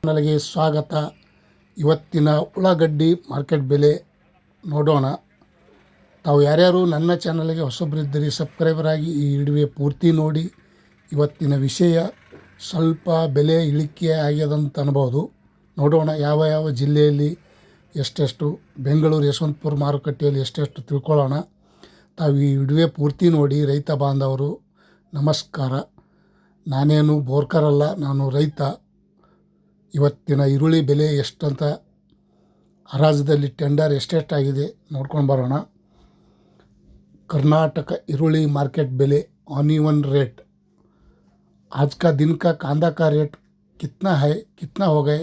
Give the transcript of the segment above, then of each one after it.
ಚಾನಲ್ಗೆ ಸ್ವಾಗತ. ಇವತ್ತಿನ ಉಳ್ಳಾಗಡ್ಡಿ ಮಾರ್ಕೆಟ್ ಬೆಲೆ ನೋಡೋಣ. ತಾವು ಯಾರ್ಯಾರು ನನ್ನ ಚಾನಲ್ಗೆ ಹೊಸಬರಿದ್ದರೆ ಸಬ್ಸ್ಕ್ರೈಬರ್ ಆಗಿ ಈ ವಿಡಿಯೋ ಪೂರ್ತಿ ನೋಡಿ. ಇವತ್ತಿನ ವಿಷಯ ಸ್ವಲ್ಪ ಬೆಲೆ ಇಳಿಕೆ ಆಗ್ಯದಂತ ಅನ್ಬೋದು. ನೋಡೋಣ ಯಾವ ಯಾವ ಜಿಲ್ಲೆಯಲ್ಲಿ ಎಷ್ಟೆಷ್ಟು, ಬೆಂಗಳೂರು ಯಶವಂತಪುರ ಮಾರುಕಟ್ಟೆಯಲ್ಲಿ ಎಷ್ಟೆಷ್ಟು ತಿಳ್ಕೊಳ್ಳೋಣ. ತಾವು ಈ ವಿಡಿಯೋ ಪೂರ್ತಿ ನೋಡಿ. ರೈತ ಬಾಂಧವರು ನಮಸ್ಕಾರ. ನಾನೇನು ಬೋರ್ಕರ್ ಅಲ್ಲ, ನಾನು ರೈತ. ಇವತ್ತಿನ ಈರುಳ್ಳಿ ಬೆಲೆ ಎಷ್ಟಂತ ಹರಾಜದಲ್ಲಿ ಟೆಂಡರ್ ಎಷ್ಟೆಷ್ಟಾಗಿದೆ ನೋಡ್ಕೊಂಡು ಬರೋಣ. कर्नाटक ಈರುಳ್ಳಿ मार्केट बेले ऑनियन रेट आज का दिन का कांदा का रेट कितना है, कितना हो गए,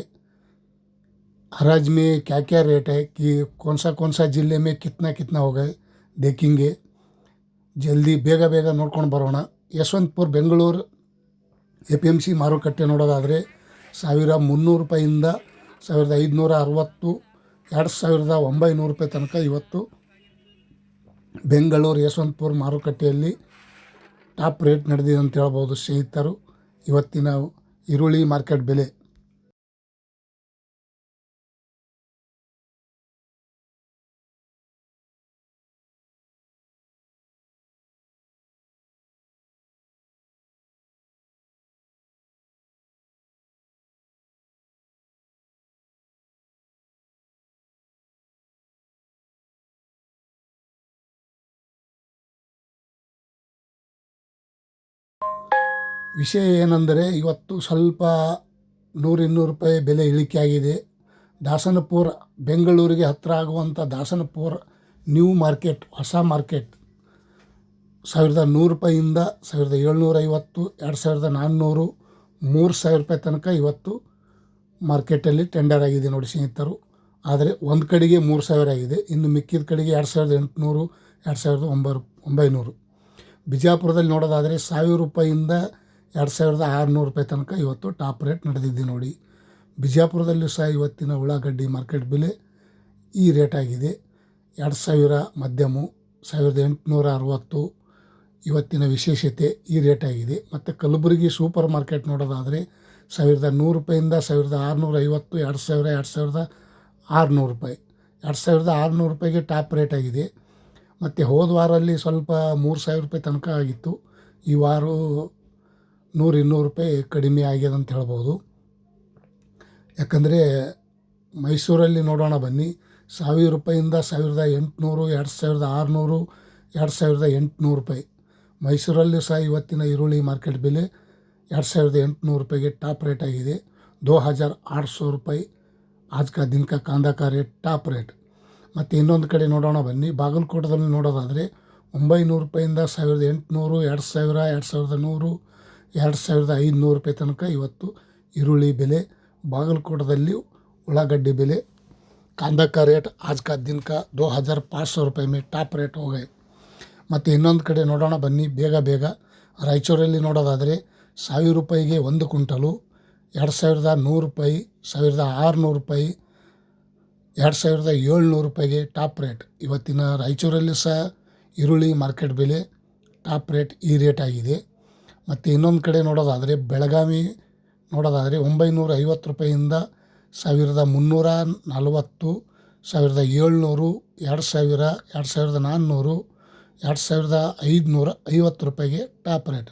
हराज में क्या क्या रेट है, कि कौन सा ಜಿಲ್ಲೆ में कितना कितना हो गए देखेंगे. जल्दी ಬೇಗ ಬೇಗ ನೋಡ್ಕೊಂಡು ಬರೋಣ. ಯಶವಂತಪುರ ಬೆಂಗಳೂರು APMC ಮಾರುಕಟ್ಟೆ ನೋಡೋದಾದರೆ 1300 ರೂಪಾಯಿಂದ 1560, 2900 ರೂಪಾಯಿ ತನಕ ಇವತ್ತು ಬೆಂಗಳೂರು ಯಶವಂತಪುರ ಮಾರುಕಟ್ಟೆಯಲ್ಲಿ ಟಾಪ್ ರೇಟ್ ನಡೆದಿದೆ ಅಂತ ಹೇಳ್ಬೋದು ಸ್ನೇಹಿತರು. ಇವತ್ತಿನ ಈರುಳ್ಳಿ ಮಾರ್ಕೆಟ್ ಬೆಲೆ ವಿಷಯ ಏನೆಂದರೆ ಇವತ್ತು ಸ್ವಲ್ಪ 100-200 ರೂಪಾಯಿ ಬೆಲೆ ಇಳಿಕೆ ಆಗಿದೆ. ದಾಸನಪುರ ಬೆಂಗಳೂರಿಗೆ ಹತ್ತಿರ ಆಗುವಂಥ ದಾಸನಪುರ ನ್ಯೂ ಮಾರ್ಕೆಟ್, ಹೊಸ ಮಾರ್ಕೆಟ್ 1100 ರೂಪಾಯಿಂದ 1750, 2400, 3000 ರೂಪಾಯಿ ತನಕ ಇವತ್ತು ಮಾರ್ಕೆಟಲ್ಲಿ ಟೆಂಡರ್ ಆಗಿದೆ ನೋಡಿ ಸ್ನೇಹಿತರು. ಆದರೆ ಒಂದು ಕಡೆಗೆ 3000 ಆಗಿದೆ, ಇನ್ನು ಮಿಕ್ಕಿದ ಕಡೆಗೆ 2800, 2900. ಬಿಜಾಪುರದಲ್ಲಿ ನೋಡೋದಾದರೆ 1000 ರೂಪಾಯಿಂದ 2600 ರೂಪಾಯಿ ತನಕ ಇವತ್ತು ಟಾಪ್ ರೇಟ್ ನಡೆದಿದೆ ನೋಡಿ. ಬಿಜಾಪುರದಲ್ಲೂ ಸಹ ಇವತ್ತಿನ ಉಳ್ಳಾಗಡ್ಡಿ ಮಾರ್ಕೆಟ್ ಬೆಲೆ ಈ ರೇಟ್ ಆಗಿದೆ. 2000 ಮಧ್ಯಮು, 1860 ಇವತ್ತಿನ ವಿಶೇಷತೆ ಈ ರೇಟ್ ಆಗಿದೆ. ಮತ್ತು ಕಲಬುರಗಿ ಸೂಪರ್ ಮಾರ್ಕೆಟ್ ನೋಡೋದಾದರೆ 1100 ರೂಪಾಯಿಂದ 1650, 2000, 2600 ರೂಪಾಯಿ, 2600 ರೂಪಾಯಿಗೆ ಟಾಪ್ ರೇಟ್ ಆಗಿದೆ. ಮತ್ತು ಹೋದ ವಾರಲ್ಲಿ ಸ್ವಲ್ಪ 3000 ರೂಪಾಯಿ ತನಕ ಆಗಿತ್ತು. ಈ ವಾರ 100-200 ರೂಪಾಯಿ ಕಡಿಮೆ ಆಗ್ಯದ ಅಂತ ಹೇಳ್ಬೋದು. ಯಾಕಂದರೆ ಮೈಸೂರಲ್ಲಿ ನೋಡೋಣ ಬನ್ನಿ, 1000 ರೂಪಾಯಿಂದ 1800, 2600, 2800 ರೂಪಾಯಿ. ಮೈಸೂರಲ್ಲೂ ಸಹ ಇವತ್ತಿನ ಈರುಳ್ಳಿ ಮಾರ್ಕೆಟ್ ಬೆಲೆ 2800 ರೂಪಾಯಿಗೆ ಟಾಪ್ ರೇಟ್ ಆಗಿದೆ. 2800 ರೂಪಾಯಿ आज का दिन का कांदा का ರೇಟ್ ಟಾಪ್ ರೇಟ್. ಮತ್ತು ಇನ್ನೊಂದು ಕಡೆ ನೋಡೋಣ ಬನ್ನಿ, ಬಾಗಲಕೋಟದಲ್ಲಿ ನೋಡೋದಾದರೆ 900 ರೂಪಾಯಿಂದ 1800, 2000, 2100, 2500 ರೂಪಾಯಿ ತನಕ ಇವತ್ತು ಈರುಳ್ಳಿ ಬೆಲೆ ಬಾಗಲಕೋಟದಲ್ಲಿ ಉಳ್ಳಾಗಡ್ಡಿ ಬೆಲೆ कांदा का रेट आज का दिन का 2500 ರೂಪಾಯಿ में ಟಾಪ್ ರೇಟ್ ಹೋಗಿ. ಮತ್ತು ಇನ್ನೊಂದು ಕಡೆ ನೋಡೋಣ ಬನ್ನಿ ಬೇಗ ರಾಯಚೂರಲ್ಲಿ ನೋಡೋದಾದರೆ 1000 ರೂಪಾಯಿಗೆ 1 ಕ್ವಿಂಟಲು, 2100 ರೂಪಾಯಿ, 1600 ರೂಪಾಯಿ, 2700 ರೂಪಾಯಿಗೆ ಟಾಪ್ ರೇಟ್. ಇವತ್ತಿನ ರಾಯಚೂರಲ್ಲಿ ಸಹ ಈರುಳ್ಳಿ ಮಾರ್ಕೆಟ್ ಬೆಲೆ ಟಾಪ್ ರೇಟ್ ಈ ರೇಟ್ ಆಗಿದೆ. ಮತ್ತು ಇನ್ನೊಂದು ಕಡೆ ನೋಡೋದಾದರೆ ಬೆಳಗಾವಿ ನೋಡೋದಾದರೆ 950 ರೂಪಾಯಿಂದ 1340, 1700, 2000, 2400, 2550 ರೂಪಾಯಿಗೆ ಟಾಪ್ ರೇಟ್.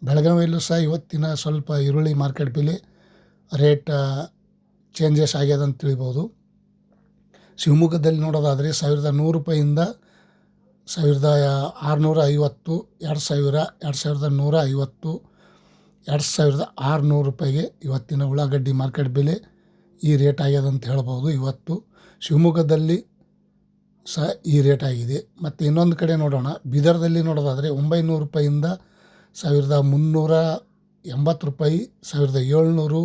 ಬೆಳಗಾವಿಯಲ್ಲೂ ಸಹ ಇವತ್ತಿನ ಸ್ವಲ್ಪ ಈರುಳ್ಳಿ ಮಾರ್ಕೆಟ್ ಬೆಲೆ ರೇಟ್ ಚೇಂಜಸ್ ಆಗ್ಯದಂತ ತಿಳಿಬೋದು. ಶಿವಮೊಗ್ಗದಲ್ಲಿ ನೋಡೋದಾದರೆ 1100 ರೂಪಾಯಿಂದ 1650, 2000, 2150, 2600 ರೂಪಾಯಿಗೆ ಇವತ್ತಿನ ಉಳ್ಳಾಗಡ್ಡಿ ಮಾರ್ಕೆಟ್ ಬೆಲೆ ಈ ರೇಟ್ ಆಗ್ಯದಂತ ಹೇಳ್ಬೋದು. ಇವತ್ತು ಶಿವಮೊಗ್ಗದಲ್ಲಿ ಸಹ ಈ ರೇಟ್ ಆಗಿದೆ. ಮತ್ತು ಇನ್ನೊಂದು ಕಡೆ ನೋಡೋಣ, ಬೀದರ್ದಲ್ಲಿ ನೋಡೋದಾದರೆ 900 ರೂಪಾಯಿಂದ 1380 ರೂಪಾಯಿ, 1700,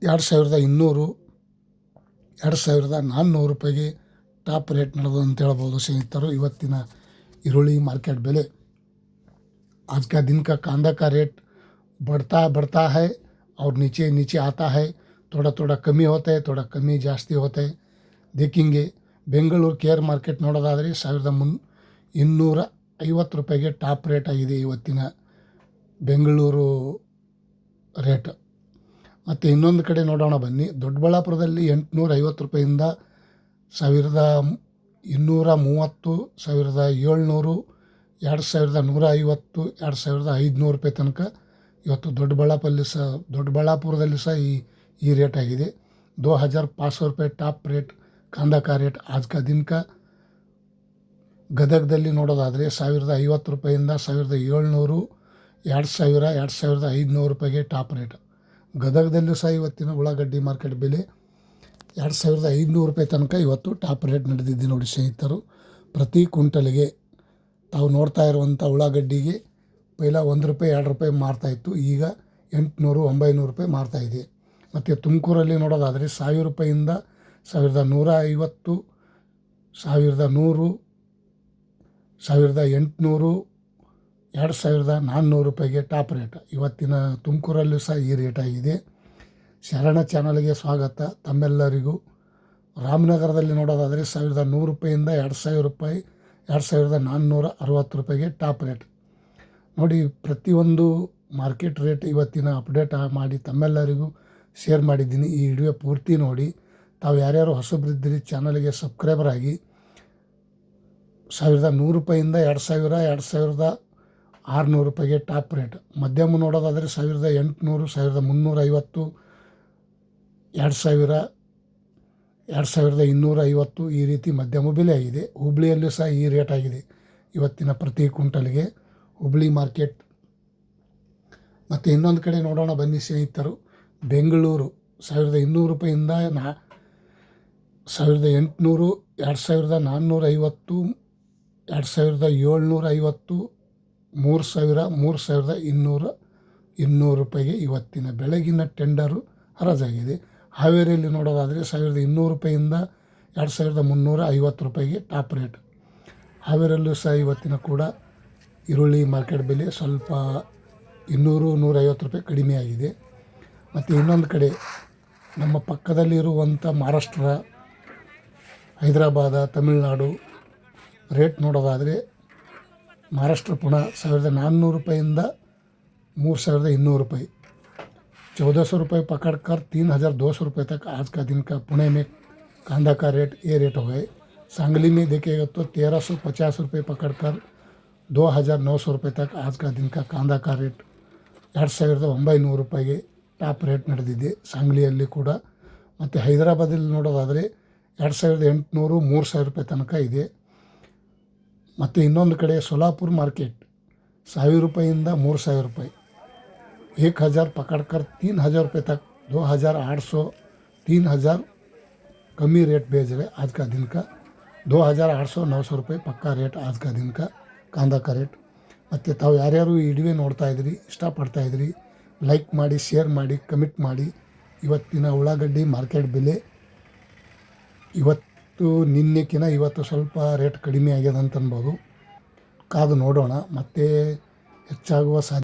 2200, 2400 ರೂಪಾಯಿಗೆ ಟಾಪ್ ರೇಟ್ ನಡೆದು ಅಂತ ಹೇಳ್ಬೋದು ಸ್ನೇಹಿತರು. ಇವತ್ತಿನ ಈರುಳ್ಳಿ ಮಾರ್ಕೆಟ್ ಬೆಲೆ आज का दिन का कांदा का रेट बढ़ता है और नीचे आता है. थोड़ा कमी होता है, थोड़ा कमी जास्ती होता है. देखेंगे. ಬೆಂಗಳೂರು ಕೇರ್ ಮಾರ್ಕೆಟ್ ನೋಡೋದಾದರೆ 1250 ರೂಪಾಯಿಗೆ ಟಾಪ್ ರೇಟ್ ಆಗಿದೆ ಇವತ್ತಿನ ಬೆಂಗಳೂರು ರೇಟ್. ಮತ್ತು ಇನ್ನೊಂದು ಕಡೆ ನೋಡೋಣ ಬನ್ನಿ. ದೊಡ್ಡಬಳ್ಳಾಪುರದಲ್ಲಿ 850 ರೂಪಾಯಿಂದ 1230, 1700, 2150, 2500 ರೂಪಾಯಿ ತನಕ ಇವತ್ತು ದೊಡ್ಡಬಳ್ಳಾಪುರದಲ್ಲಿ ಸಹ ಈ ರೇಟ್ ಆಗಿದೆ. 2500 ರೂಪಾಯಿ ಟಾಪ್ ರೇಟ್ कांदा का रेट आज का दिन का. ಗದಗದಲ್ಲಿ ನೋಡೋದಾದರೆ 1050 ರೂಪಾಯಿಂದ 1700, 2000, 2500 ರೂಪಾಯಿಗೆ ಟಾಪ್ ರೇಟ್. ಗದಗದಲ್ಲೂ ಸಹ ಇವತ್ತಿನ ಉಳ್ಳಾಗಡ್ಡಿ ಮಾರ್ಕೆಟ್ ಬೆಲೆ 2500 ರೂಪಾಯಿ ತನಕ ಇವತ್ತು ಟಾಪ್ ರೇಟ್ ನಡೆದಿದೆ ನೋಡಿ ಸ್ನೇಹಿತರು. ಪ್ರತಿ ಕ್ವಿಂಟಲ್ಗೆ ತಾವು ನೋಡ್ತಾ ಇರುವಂಥ ಉಳ್ಳಾಗಡ್ಡಿಗೆ ಪೈಲ 1 ರೂಪಾಯಿ 2 ರೂಪಾಯಿ ಮಾರ್ತಾಯಿತ್ತು, ಈಗ 800, 900 ರೂಪಾಯಿ ಮಾರ್ತಾಯಿದೆ. ಮತ್ತು ತುಮಕೂರಲ್ಲಿ ನೋಡೋದಾದರೆ 1000 ರೂಪಾಯಿಂದ 1150, 1100, 1800, 2400 ರೂಪಾಯಿಗೆ ಟಾಪ್ ರೇಟ್. ಇವತ್ತಿನ ತುಮಕೂರಲ್ಲೂ ಸಹ ಈ ರೇಟ್ ಆಗಿದೆ. ಶರಣ ಚಾನಲ್ಗೆ ಸ್ವಾಗತ ತಮ್ಮೆಲ್ಲರಿಗೂ. ರಾಮನಗರದಲ್ಲಿ ನೋಡೋದಾದರೆ 1100 ರೂಪಾಯಿಂದ 2000 ರೂಪಾಯಿ, 2460 ರೂಪಾಯಿಗೆ ಟಾಪ್ ರೇಟ್. ನೋಡಿ, ಪ್ರತಿಯೊಂದು ಮಾರ್ಕೆಟ್ ರೇಟ್ ಇವತ್ತಿನ ಅಪ್ಡೇಟ್ ಮಾಡಿ ತಮ್ಮೆಲ್ಲರಿಗೂ ಶೇರ್ ಮಾಡಿದ್ದೀನಿ. ಈ ವಿಡಿಯೋ ಪೂರ್ತಿ ನೋಡಿ. ತಾವು ಯಾರ್ಯಾರು ಹೊಸಬರಿದ್ದೀರಿ ಚಾನಲ್ಗೆ ಸಬ್ಸ್ಕ್ರೈಬರ್ ಆಗಿ. 1100 ರೂಪಾಯಿಂದ 2000, 2600 ರೂಪಾಯಿಗೆ ಟಾಪ್ ರೇಟ್. ಮಧ್ಯಮ ನೋಡೋದಾದರೆ 1800, 1350, 2000, 2250 ಈ ರೀತಿ ಮಧ್ಯಮ ಬೆಲೆ ಆಗಿದೆ. ಹುಬ್ಳಿಯಲ್ಲೂ ಸಹ ಈ ರೇಟ್ ಆಗಿದೆ ಇವತ್ತಿನ ಪ್ರತಿ ಕ್ವಿಂಟಲ್ಗೆ, ಹುಬ್ಳಿ ಮಾರ್ಕೆಟ್. ಮತ್ತು ಇನ್ನೊಂದು ಕಡೆ ನೋಡೋಣ ಬನ್ನಿ ಸ್ನೇಹಿತರು. ಬೆಂಗಳೂರು 1200 ರೂಪಾಯಿಂದ 1800, 2450, 2750, 3000, 3200 ರೂಪಾಯಿಗೆ ಇವತ್ತಿನ ಬೆಳಗಿನ ಟೆಂಡರು ಹರಾಜಾಗಿದೆ. ಹಾವೇರಿಯಲ್ಲಿ ನೋಡೋದಾದರೆ 1200 ರೂಪಾಯಿಂದ 2350 ರೂಪಾಯಿಗೆ ಟಾಪ್ ರೇಟ್. ಹಾವೇರಿಯಲ್ಲೂ ಸಹ ಇವತ್ತಿನ ಕೂಡ ಈರುಳ್ಳಿ ಮಾರ್ಕೆಟ್ ಬೆಲೆ ಸ್ವಲ್ಪ 200, 150 ರೂಪಾಯಿ ಕಡಿಮೆ ಆಗಿದೆ. ಮತ್ತು ಇನ್ನೊಂದು ಕಡೆ ನಮ್ಮ ಪಕ್ಕದಲ್ಲಿರುವಂಥ ಮಹಾರಾಷ್ಟ್ರ, ಹೈದರಾಬಾದ, ತಮಿಳುನಾಡು ರೇಟ್ ನೋಡೋದಾದರೆ महाराष्ट्र पुणे 1400 ರೂಪಾಯಿಂದ 3200 रूपये, 1400 रुपये पकड़कर 3200 रुपये तक आज का दिन का पुणे में कांदा का रेट ये रेट हो गए. सांगली में देखिएगा तो 1350 रुपये पकड़कर 2900 रुपये तक आज का दिन का कांदा का रेट 2900 ರೂಪಾಯಿಗೆ ಟಾಪ್ ರೇಟ್ ನಡೆದಿದೆ ಸಾಂಗ್ಲಿಯಲ್ಲಿ ಕೂಡ. ಮತ್ತು ಹೈದರಾಬಾದಲ್ಲಿ ನೋಡೋದಾದರೆ 2800, 3000 ರೂಪಾಯಿ ತನಕ ಇದೆ. ಮತ್ತು ಇನ್ನೊಂದು ಕಡೆ ಸೋಲಾಪುರ ಮಾರ್ಕೆಟ್ 1000 ರೂಪಾಯಿಂದ 3000 ರೂಪಾಯಿ, 1000 पकड़कर 3000 रुपये तक, 2800, 3000 कमी रेट भेज रहे आज का दिन का. 2800, 900 रुपये पक्का रेट आज का दिन का कांदा का रेट. ಮತ್ತು ತಾವು ಯಾರ್ಯಾರು ಈ ವಿಡಿಯೋ ನೋಡ್ತಾ ಇದ್ರಿ, ಇಷ್ಟಪಡ್ತಾ ಇದ್ರಿ, ಲೈಕ್ ಮಾಡಿ, ಶೇರ್ ಮಾಡಿ, ಕಮೆಂಟ್ ಮಾಡಿ. ಇವತ್ತಿನ ಉಳ್ಳಾಗಡ್ಡಿ ಮಾರ್ಕೆಟ್ ಬೆಲೆ ಇವತ್ತು ನಿನ್ನೆಕಿನ ಇವತ್ತು ಸ್ವಲ್ಪ ರೇಟ್ ಕಡಿಮೆ ಆಗ್ಯದ ಅಂತ ಅನ್ಬೋದು. ಕಾದು ನೋಡೋಣ, ಮತ್ತೆ ಹೆಚ್ಚಾಗುವ